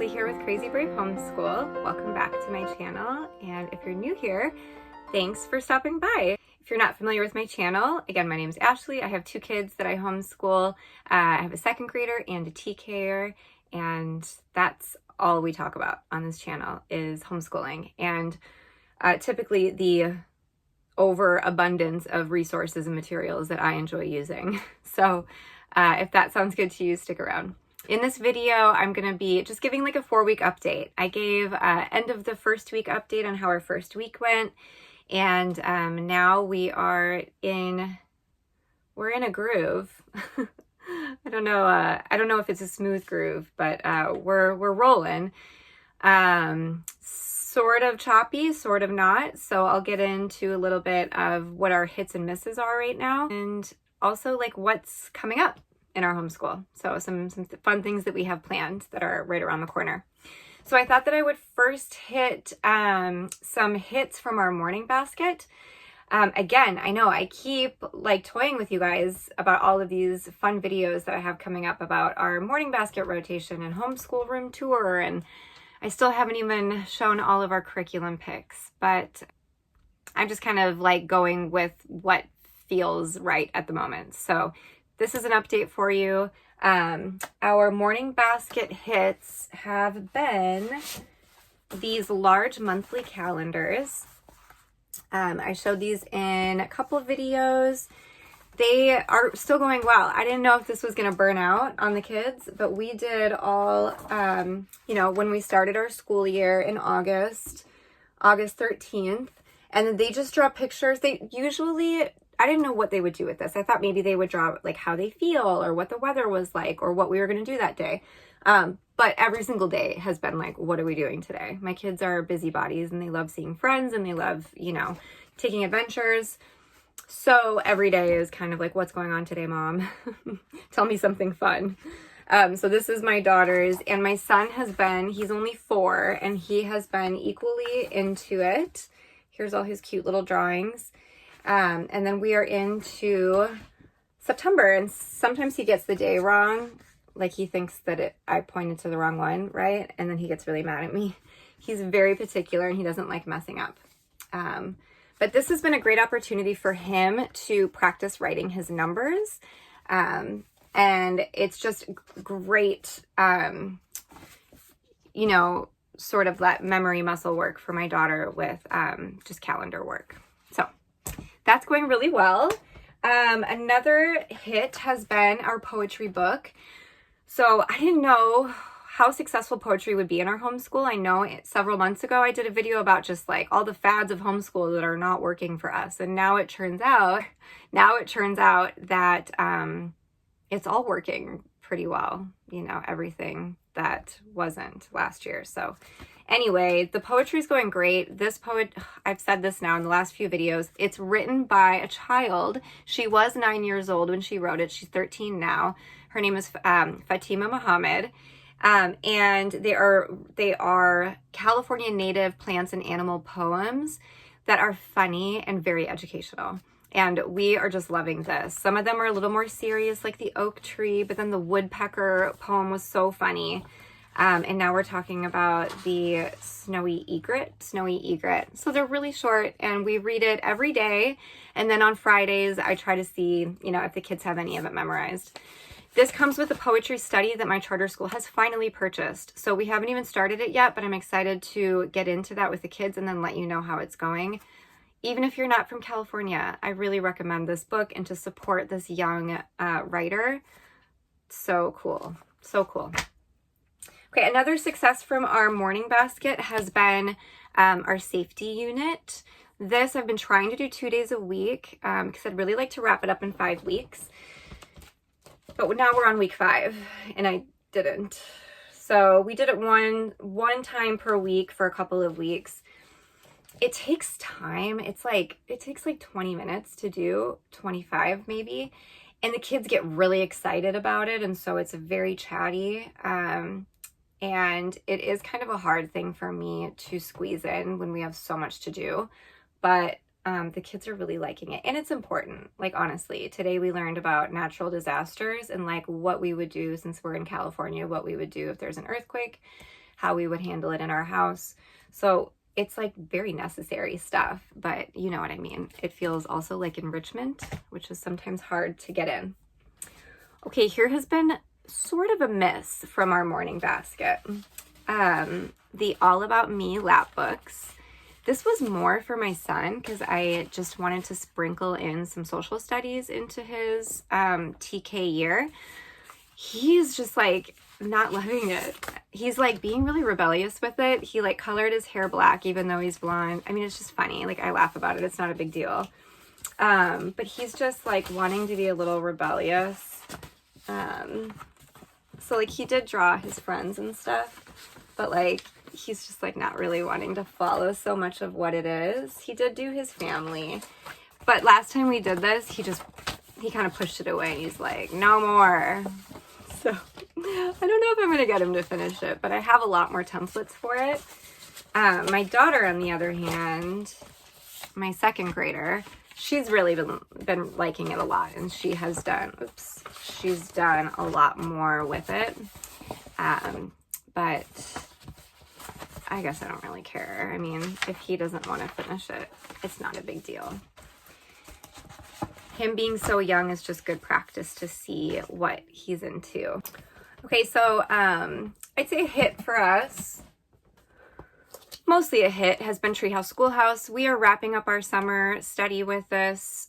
Ashley here with Crazy Brave Homeschool. Welcome back to my channel, and if you're new here, thanks for stopping by. If you're not familiar with my channel, again, my name is Ashley. I have two kids that I homeschool. I have a second grader and a TKer, and that's all we talk about on this channel is homeschooling, and typically the overabundance of resources and materials that I enjoy using. So if that sounds good to you, stick around. In this video, I'm going to be just giving like a 4-week update. I gave end of the first week update on how our first week went. And now we're in a groove. I don't know if it's a smooth groove, but we're rolling. Sort of choppy, sort of not. So I'll get into a little bit of what our hits and misses are right now, and also like what's coming up in our homeschool. So some fun things that we have planned that are right around the corner. So I thought that I would first hit some hits from our morning basket. Again, I know I keep like toying with you guys about all of these fun videos that I have coming up about our morning basket rotation and homeschool room tour, and I still haven't even shown all of our curriculum picks, but I'm just kind of like going with what feels right at the moment. So this is an update for you. Our morning basket hits have been these large monthly calendars. I showed these in a couple of videos. They are still going well. I didn't know if this was going to burn out on the kids, but we did all, when we started our school year in August 13th, and they just draw pictures. They usually, I didn't know what they would do with this. I thought maybe they would draw like how they feel or what the weather was like or what we were going to do that day. But every single day has been like, what are we doing today? My kids are busybodies and they love seeing friends and they love, taking adventures. So every day is kind of like, what's going on today, Mom? Tell me something fun. So this is my daughter's, and my son he's only 4, and he has been equally into it. Here's all his cute little drawings. And then we are into September, and sometimes he gets the day wrong. Like he thinks that I pointed to the wrong one, right? And then he gets really mad at me. He's very particular and he doesn't like messing up. But this has been a great opportunity for him to practice writing his numbers. And it's just great, sort of that memory muscle work for my daughter with just calendar work. So that's going really well. Another hit has been our poetry book. So I didn't know how successful poetry would be in our homeschool. I know several months ago I did a video about just like all the fads of homeschool that are not working for us. And now it turns out that it's all working pretty well, everything that wasn't last year. So anyway, the poetry is going great. I've said this now in the last few videos, it's written by a child. She was 9 years old when she wrote it. She's 13 now. Her name is Fatima Muhammad. And they are California native plants and animal poems that are funny and very educational. And we are just loving this. Some of them are a little more serious, like the oak tree, but then the woodpecker poem was so funny. And now we're talking about the snowy egret. So they're really short, and we read it every day. And then on Fridays, I try to see, if the kids have any of it memorized. This comes with a poetry study that my charter school has finally purchased. So we haven't even started it yet, but I'm excited to get into that with the kids and then let you know how it's going. Even if you're not from California, I really recommend this book and to support this young writer. So cool. So cool. Okay, another success from our morning basket has been our safety unit. This I've been trying to do 2 days a week because I'd really like to wrap it up in 5 weeks. But now we're on week 5 and I didn't. So we did it one time per week for a couple of weeks. It takes time. It takes like 20 minutes to do, 25 maybe. And the kids get really excited about it. And so it's very chatty. And it is kind of a hard thing for me to squeeze in when we have so much to do. But the kids are really liking it, and it's important. Like, honestly, today we learned about natural disasters and like what we would do since we're in California, what we would do if there's an earthquake, how we would handle it in our house. So it's like very necessary stuff, but you know what I mean. It feels also like enrichment, which is sometimes hard to get in. Okay, here has been sort of a miss from our morning basket. The All About Me lap books. This was more for my son because I just wanted to sprinkle in some social studies into his TK year. He's just like not loving it. He's like being really rebellious with it. He like colored his hair black even though he's blonde. I mean, it's just funny. Like I laugh about it. It's not a big deal. But he's just like wanting to be a little rebellious. So like he did draw his friends and stuff, but like he's just like not really wanting to follow so much of what it is. He did do his family, but last time we did this, he kind of pushed it away and he's like, no more. So I don't know if I'm going to get him to finish it, but I have a lot more templates for it. My daughter, on the other hand, my second grader, she's really been liking it a lot, and she's done a lot more with it. But I guess I don't really care. I mean, if he doesn't want to finish it, it's not a big deal. Him being so young is just good practice to see what he's into. Okay, so I'd say a hit for us, mostly a hit, has been Treehouse, Schoolhouse. We are wrapping up our summer study with this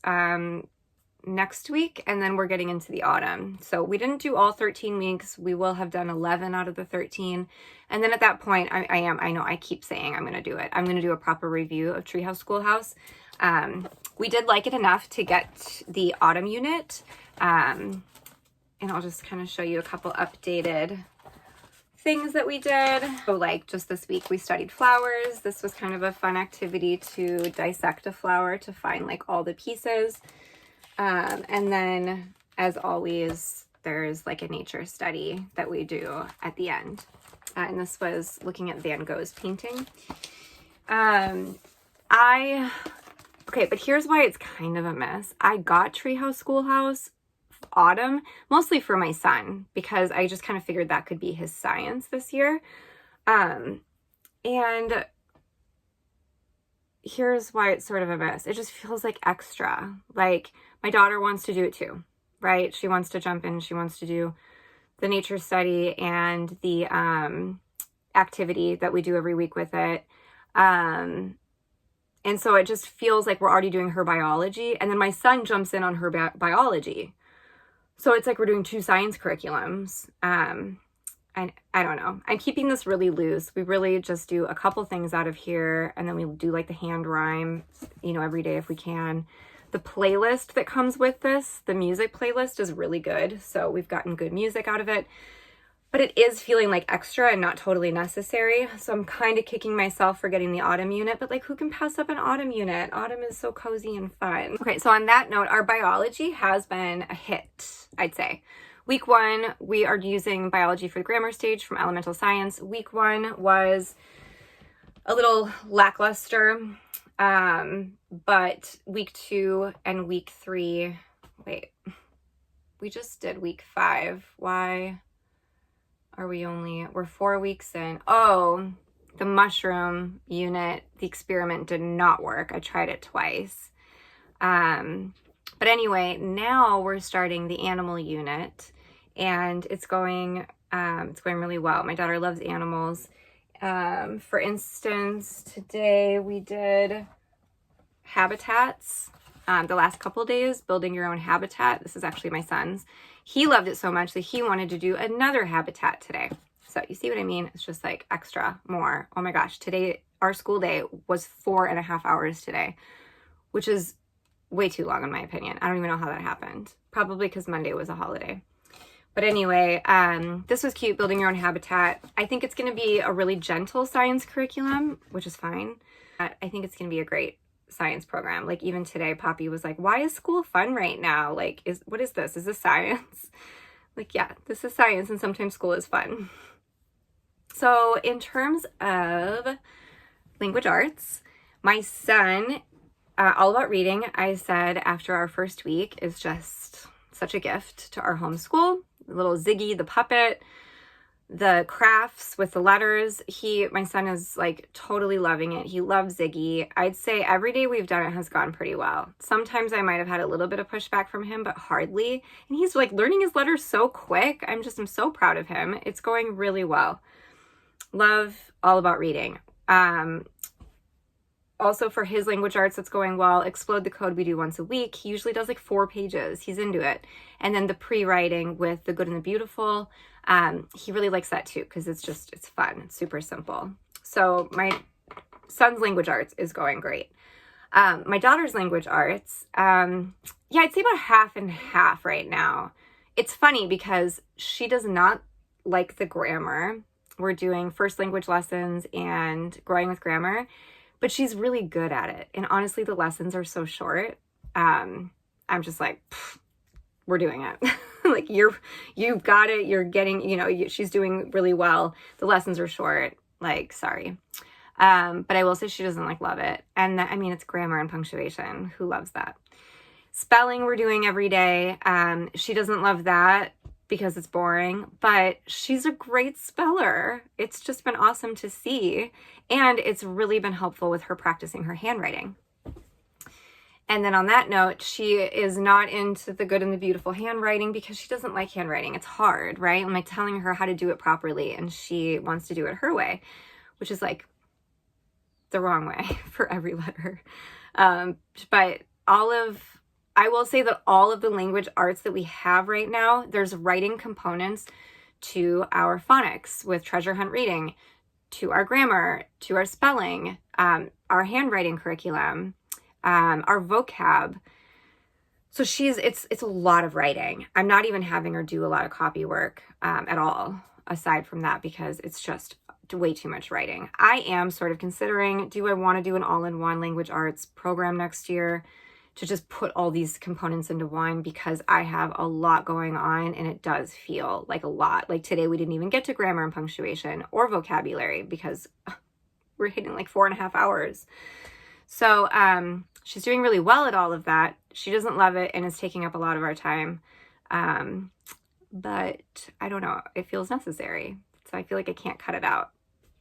next week, and then we're getting into the autumn. So we didn't do all 13 weeks. We will have done 11 out of the 13. And then at that point, I know I keep saying I'm going to do it. I'm going to do a proper review of Treehouse, Schoolhouse. We did like it enough to get the autumn unit. And I'll just kind of show you a couple updated things that we did. So like just this week we studied flowers. This was kind of a fun activity to dissect a flower to find like all the pieces. And then as always, there's like a nature study that we do at the end. And this was looking at Van Gogh's painting. Okay, but here's why it's kind of a mess. I got Treehouse, Schoolhouse autumn, mostly for my son, because I just kind of figured that could be his science this year. And here's why it's sort of a mess. It just feels like extra. Like my daughter wants to do it too, right? She wants to jump in. She wants to do the nature study and the activity that we do every week with it. And so it just feels like we're already doing her biology. And then my son jumps in on her biology. So it's like we're doing two science curriculums. I don't know. I'm keeping this really loose. We really just do a couple things out of here. And then we do like the hand rhyme, every day if we can. The playlist that comes with this, the music playlist, is really good. So we've gotten good music out of it. But it is feeling like extra and not totally necessary. So I'm kind of kicking myself for getting the autumn unit, but like who can pass up an autumn unit? Autumn is so cozy and fun. Okay, so on that note, our biology has been a hit, I'd say. Week 1, we are using biology for the grammar stage from elemental science. Week 1 was a little lackluster, but week 2 and week 3, we just did week 5. Why? We're 4 weeks in. Oh, the mushroom unit, the experiment did not work. I tried it twice. But anyway, now we're starting the animal unit and it's going really well. My daughter loves animals. For instance, today we did habitats. The last couple days, building your own habitat. This is actually my son's. He loved it so much that he wanted to do another habitat today. So you see what I mean? It's just like extra, more. Oh my gosh, today, our school day was 4.5 hours today, which is way too long in my opinion. I don't even know how that happened. Probably because Monday was a holiday. But anyway, this was cute, building your own habitat. I think it's going to be a really gentle science curriculum, which is fine. I think it's going to be a great science program. Like even today, Poppy was like, why is school fun right now? Like, what is this? Is this science? Like, yeah, this is science and sometimes school is fun. So in terms of language arts, my son, all about reading, I said after our first week, is just such a gift to our homeschool. Little Ziggy the puppet The crafts with the letters, my son is like totally loving it. He loves Ziggy. I'd say every day we've done it has gone pretty well. Sometimes I might have had a little bit of pushback from him, but hardly. And he's like learning his letters so quick. I'm so proud of him. It's going really well. Love all about reading. Also for his language arts, that's going well. Explode the Code we do once a week. He usually does like 4 pages. He's into it. And then the pre-writing with The Good and the Beautiful. He really likes that too, because it's fun. It's super simple. So my son's language arts is going great. My daughter's language arts, yeah, I'd say about half and half right now. It's funny because she does not like the grammar. We're doing first language lessons and growing with grammar, but she's really good at it. And honestly, the lessons are so short. I'm just like, we're doing it. Like you've got it. You're getting, she's doing really well. The lessons are short. Like, sorry. But I will say she doesn't love it. And it's grammar and punctuation. Who loves that? Spelling we're doing every day. She doesn't love that because it's boring, but she's a great speller. It's just been awesome to see. And it's really been helpful with her practicing her handwriting. And then on that note, she is not into The Good and the Beautiful handwriting because she doesn't like handwriting. It's hard, right? I'm telling her how to do it properly, and she wants to do it her way, which is the wrong way for every letter. But I will say that all of the language arts that we have right now, there's writing components to our phonics with treasure hunt reading, to our grammar, to our spelling, our handwriting curriculum, our vocab. So it's a lot of writing. I'm not even having her do a lot of copy work at all, aside from that, because it's just way too much writing. I am sort of considering, do I want to do an all-in-one language arts program next year to just put all these components into one, because I have a lot going on and it does feel like a lot. Like today we didn't even get to grammar and punctuation or vocabulary because we're hitting 4.5 hours. So she's doing really well at all of that. She doesn't love it and it's taking up a lot of our time. But I don't know, it feels necessary. So I feel like I can't cut it out.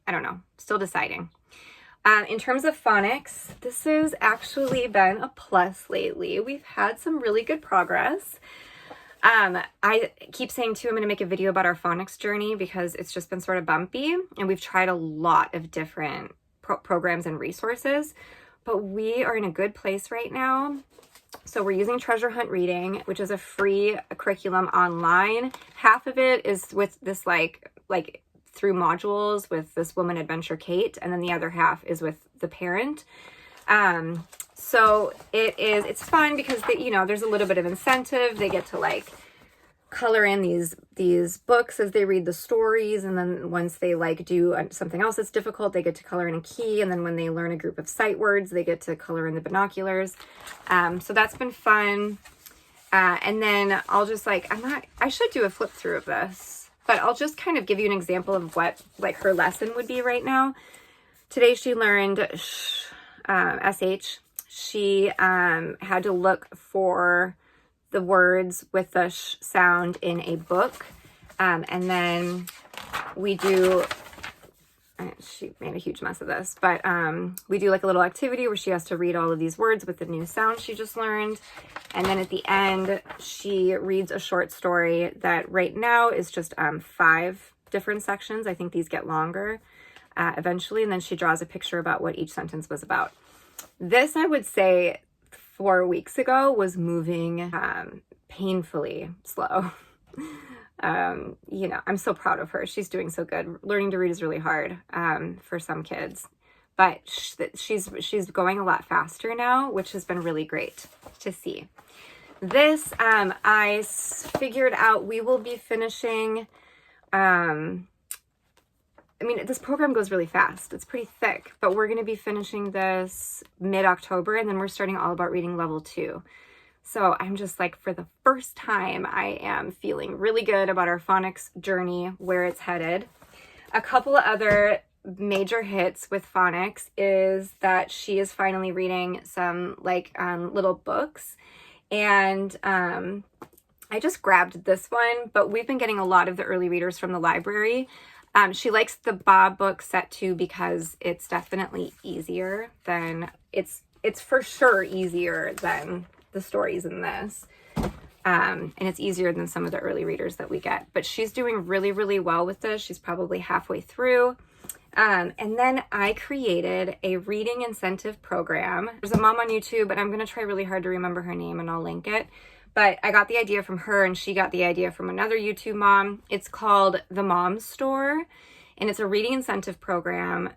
I don't know, still deciding. In terms of phonics, this has actually been a plus lately. We've had some really good progress. I keep saying too, I'm going to make a video about our phonics journey because it's just been sort of bumpy and we've tried a lot of different programs and resources, but we are in a good place right now. So we're using Treasure Hunt Reading, which is a free curriculum online. Half of it is with this like through modules with this woman adventure Kate, and then the other half is with the parent. So it's fun because there's a little bit of incentive. They get to color in these books as they read the stories, and then once they do something else that's difficult, they get to color in a key, and then when they learn a group of sight words, they get to color in the binoculars. So that's been fun. And then I'll just I should do a flip through of this, but I'll just kind of give you an example of what her lesson would be right now. Today she learned SH. She had to look for the words with the sh sound in a book. And then we do, she made a huge mess of this, but we do a little activity where she has to read all of these words with the new sound she just learned. And then at the end, she reads a short story that right now is just 5 different sections. I think these get longer eventually. And then she draws a picture about what each sentence was about. This, I would say, 4 weeks ago was moving painfully slow. I'm so proud of her. She's doing so good. Learning to read is really hard for some kids, but she's going a lot faster now, which has been really great to see. This, I figured out we will be finishing, this program goes really fast. It's pretty thick, but we're going to be finishing this mid-October, and then we're starting All About Reading Level 2. So I'm just for the first time, I am feeling really good about our phonics journey, where it's headed. A couple of other major hits with phonics is that she is finally reading some little books. And I just grabbed this one, but we've been getting a lot of the early readers from the library. She likes the Bob book set 2 because it's definitely easier than, it's for sure easier than the stories in this. And it's easier than some of the early readers that we get. But she's doing really, really well with this. She's probably halfway through. And then I created a reading incentive program. There's a mom on YouTube, and I'm going to try really hard to remember her name, and I'll link it. But I got the idea from her, and she got the idea from another YouTube mom. It's called The Mom Store, and it's a reading incentive program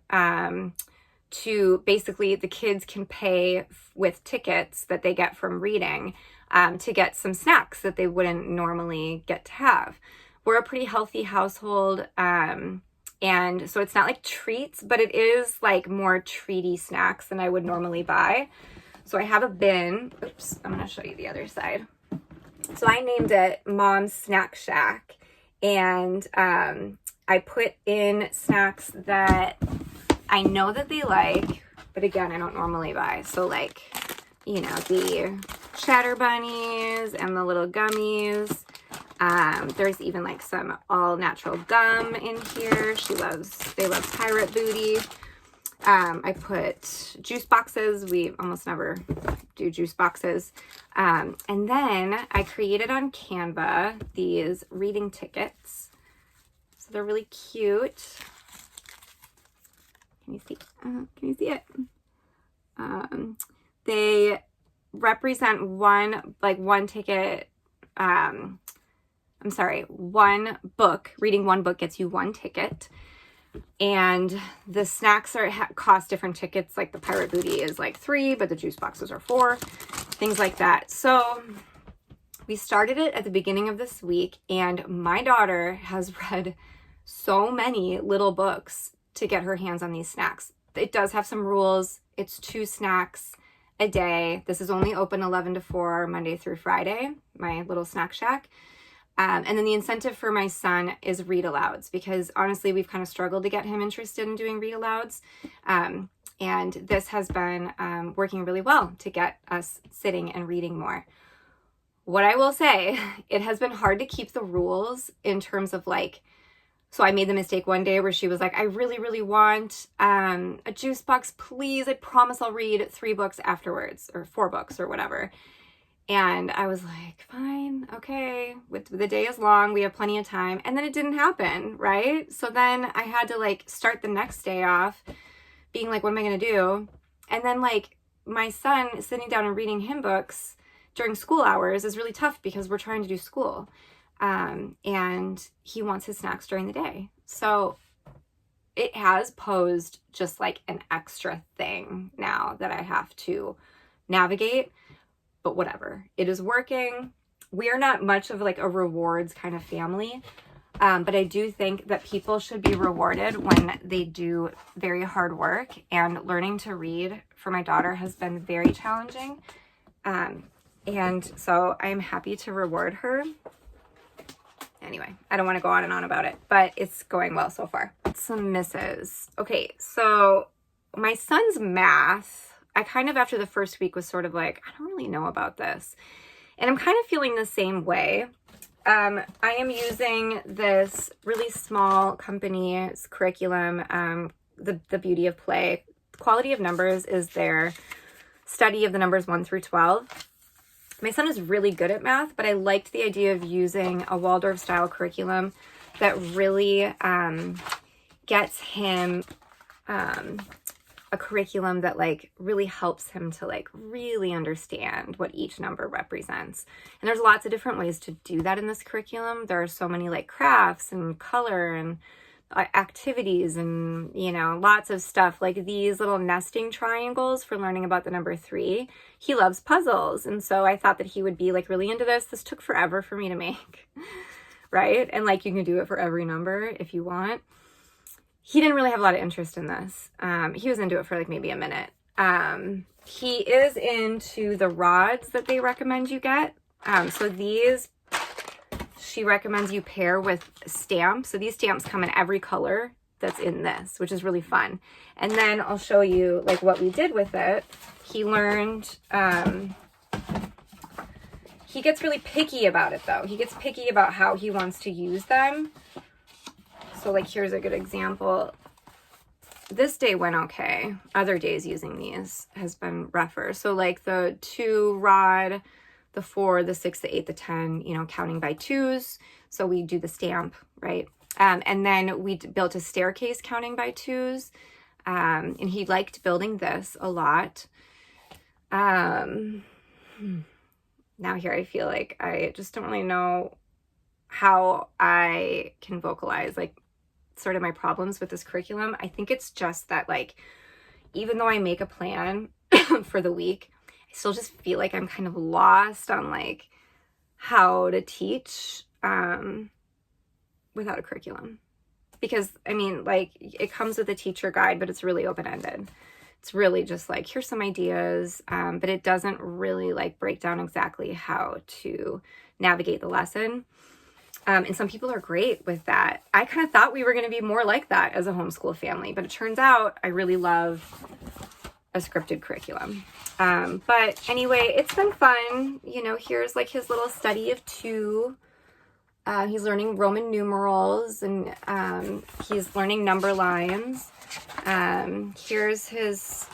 to basically, the kids can pay with tickets that they get from reading to get some snacks that they wouldn't normally get to have. We're a pretty healthy household, and so it's not like treats, but it is like more treaty snacks than I would normally buy. So I have a bin. Oops, I'm going to show you the other side. So I named it Mom's Snack Shack, and I put in snacks that I know that they like, but again, I don't normally buy. So like, you know, the Shatter Bunnies and the little gummies. There's even like some all natural gum in here. They love Pirate Booty. I put juice boxes. We almost never do juice boxes. And then I created on Canva these reading tickets. So they're really cute. Can you see? Can you see it? They represent one ticket. One book. Reading one book gets you one ticket. And the snacks cost different tickets. Like the Pirate Booty is like 3, but the juice boxes are 4. Things like that. So we started it at the beginning of this week, and my daughter has read so many little books to get her hands on these snacks. It does have some rules. It's 2 snacks a day. This is only open 11 to 4, Monday through Friday, my little snack shack. And then the incentive for my son is read alouds, because honestly, we've kind of struggled to get him interested in doing read alouds. And this has been working really well to get us sitting and reading more. What I will say, it has been hard to keep the rules in terms of like, so I made the mistake one day where she was like, I really, really want a juice box, please. I promise I'll read 3 books afterwards, or 4 books or whatever. And I was like, fine, okay, the day is long, we have plenty of time. And then it didn't happen, right? So then I had to like start the next day off being like, what am I going to do? And then like my son sitting down and reading him books during school hours is really tough because we're trying to do school. And he wants his snacks during the day. So it has posed just like an extra thing now that I have to navigate. But whatever, it is working. We are not much of like a rewards kind of family, but I do think that people should be rewarded when they do very hard work, and learning to read for my daughter has been very challenging. And so I'm happy to reward her. Anyway, I don't want to go on and on about it, but it's going well so far. Some misses. Okay, so my son's math, I kind of, after the first week, was sort of like, I don't really know about this. And I'm kind of feeling the same way. I am using this really small company's curriculum, the Beauty of Play. Quality of Numbers is their study of the numbers 1 through 12. My son is really good at math, but I liked the idea of using a Waldorf-style curriculum that really gets him a curriculum that like really helps him to like really understand what each number represents. And there's lots of different ways to do that in this curriculum. There are so many like crafts and color and activities and, you know, lots of stuff like these little nesting triangles for learning about the number 3. He loves puzzles. And so I thought that he would be like really into this. This took forever for me to make, right? And like you can do it for every number if you want. He didn't really have a lot of interest in this. He was into it for like maybe a minute. He is into the rods that they recommend you get. So these, she recommends you pair with stamps. So these stamps come in every color that's in this, which is really fun. And then I'll show you like what we did with it. He learned, He gets really picky about it though. He gets picky about how he wants to use them. So like, here's a good example. This day went okay. Other days using these has been rougher. So like the 2 rod, the 4, the 6, the 8, the 10, you know, counting by 2s. So we do the stamp, right? And then we built a staircase counting by 2s. And he liked building this a lot. Now here I feel like I just don't really know how I can vocalize like sort of my problems with this curriculum. I think it's just that like, even though I make a plan for the week, I still just feel like I'm kind of lost on like how to teach without a curriculum. Because I mean, like, it comes with a teacher guide, but it's really open-ended. It's really just like, here's some ideas, but it doesn't really like break down exactly how to navigate the lesson. And some people are great with that. I kind of thought we were going to be more like that as a homeschool family, but it turns out I really love a scripted curriculum. But anyway, it's been fun. You know, here's like his little study of 2. He's learning Roman numerals, and he's learning number lines. Here's his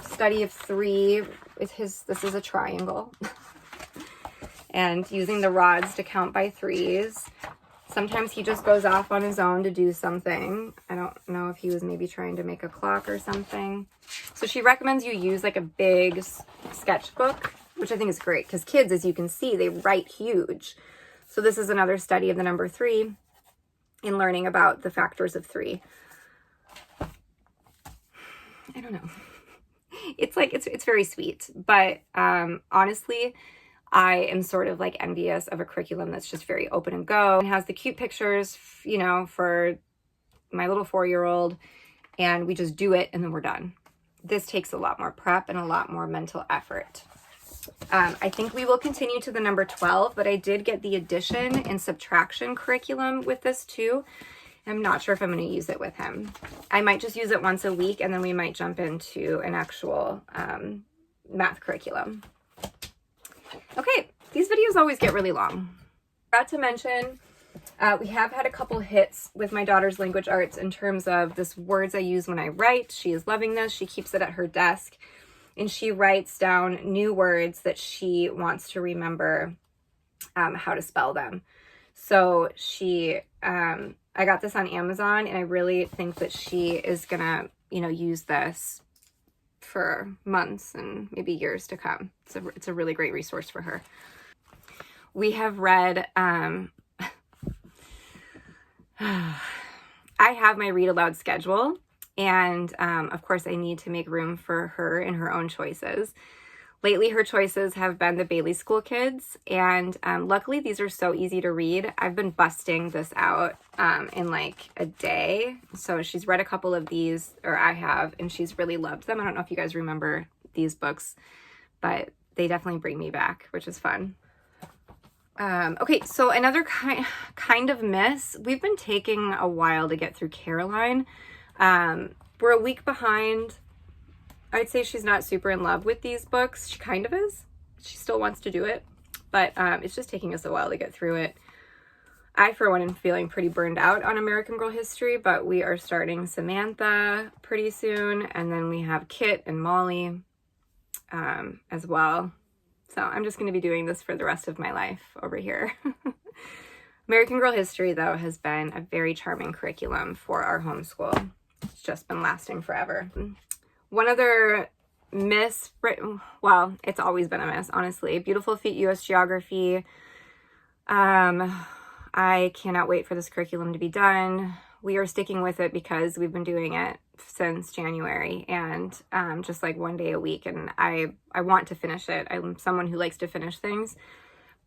study of 3 with this is a triangle. And using the rods to count by 3s. Sometimes he just goes off on his own to do something. I don't know if he was maybe trying to make a clock or something. So she recommends you use like a big sketchbook, which I think is great because kids, as you can see, they write huge. So this is another study of the number 3 in learning about the factors of 3. I don't know. It's like, it's very sweet, but honestly, I am sort of like envious of a curriculum that's just very open and go. It has the cute pictures, you know, for my little 4-year-old, and we just do it and then we're done. This takes a lot more prep and a lot more mental effort. I think we will continue to the number 12, but I did get the addition and subtraction curriculum with this too. I'm not sure if I'm going to use it with him. I might just use it once a week, and then we might jump into an actual math curriculum. Okay, these videos always get really long. Forgot to mention, we have had a couple hits with my daughter's language arts in terms of this words I use when I write. She is loving this. She keeps it at her desk, and she writes down new words that she wants to remember how to spell them. So she, I got this on Amazon, and I really think that she is gonna, you know, use this for months and maybe years to come. It's a really great resource for her. We have read, I have my read aloud schedule, and of course I need to make room for her and her own choices. Lately, her choices have been the Bailey School Kids, and luckily these are so easy to read. I've been busting this out in like a day. So she's read a couple of these, or I have, and she's really loved them. I don't know if you guys remember these books, but they definitely bring me back, which is fun. Okay, so another kind of miss. We've been taking a while to get through Caroline. We're a week behind. I'd say she's not super in love with these books. She kind of is. She still wants to do it, but it's just taking us a while to get through it. I, for one, am feeling pretty burned out on American Girl history, but we are starting Samantha pretty soon, and then we have Kit and Molly as well. So I'm just going to be doing this for the rest of my life over here. American Girl history, though, has been a very charming curriculum for our homeschool. It's just been lasting forever. One other miss, well, it's always been a miss, honestly. Beautiful Feet U.S. Geography. I cannot wait for this curriculum to be done. We are sticking with it because we've been doing it since January, and just like one day a week, and I want to finish it. I'm someone who likes to finish things,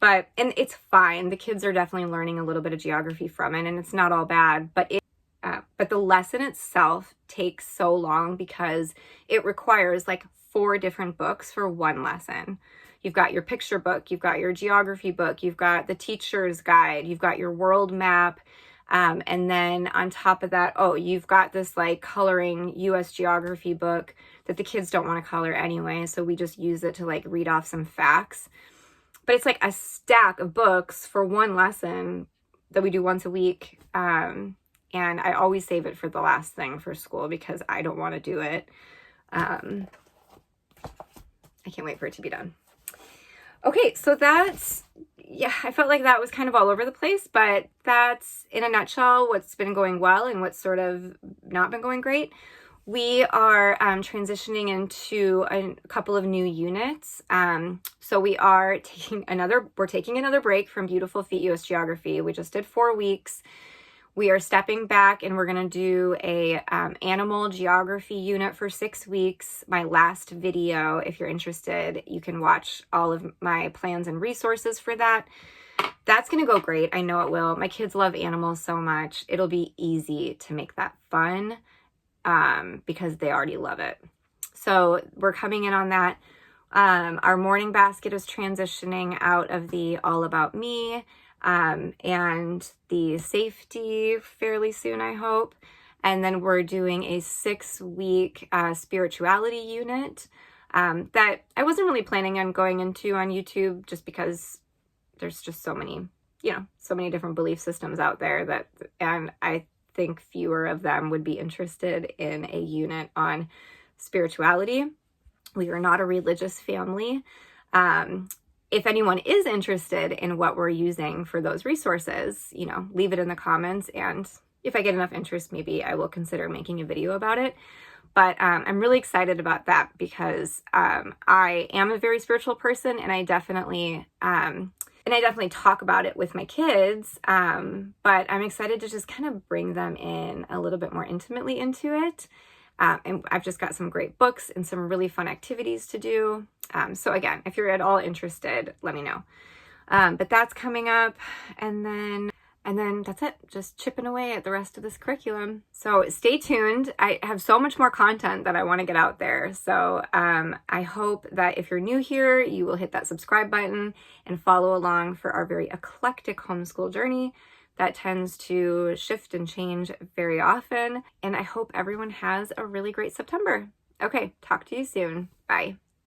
and it's fine. The kids are definitely learning a little bit of geography from it, and it's not all bad, but the lesson itself takes so long because it requires like 4 different books for one lesson. You've got your picture book, you've got your geography book, you've got the teacher's guide, you've got your world map, and then on top of that, you've got this like coloring U.S. geography book that the kids don't want to color anyway, so we just use it to like read off some facts. but it's like a stack of books for one lesson that we do once a week. And I always save it for the last thing for school because I don't want to do it. I can't wait for it to be done. Okay, so that's, yeah, I felt like that was kind of all over the place, but that's in a nutshell what's been going well and what's sort of not been going great. We are transitioning into a couple of new units. So we are taking another break from Beautiful Feet US Geography. We just did 4 weeks. We are stepping back and we're going to do a animal geography unit for 6 weeks. My last video, if you're interested, you can watch all of my plans and resources for that. That's going to go great. I know it will. My kids love animals so much. It'll be easy to make that fun because they already love it. So we're coming in on that. Our morning basket is transitioning out of the All About Me and the safety fairly soon, I hope. And then we're doing a 6-week spirituality unit that I wasn't really planning on going into on YouTube just because there's just so many, so many different belief systems out there and I think fewer of them would be interested in a unit on spirituality. We are not a religious family. If anyone is interested in what we're using for those resources, leave it in the comments. And if I get enough interest, maybe I will consider making a video about it. But I'm really excited about that because I am a very spiritual person and I definitely talk about it with my kids. But I'm excited to just kind of bring them in a little bit more intimately into it. And I've just got some great books and some really fun activities to do. So again, if you're at all interested, let me know. But that's coming up. And then that's it. Just chipping away at the rest of this curriculum. So stay tuned. I have so much more content that I want to get out there. So I hope that if you're new here, you will hit that subscribe button and follow along for our very eclectic homeschool journey that tends to shift and change very often. And I hope everyone has a really great September. Okay, talk to you soon. Bye.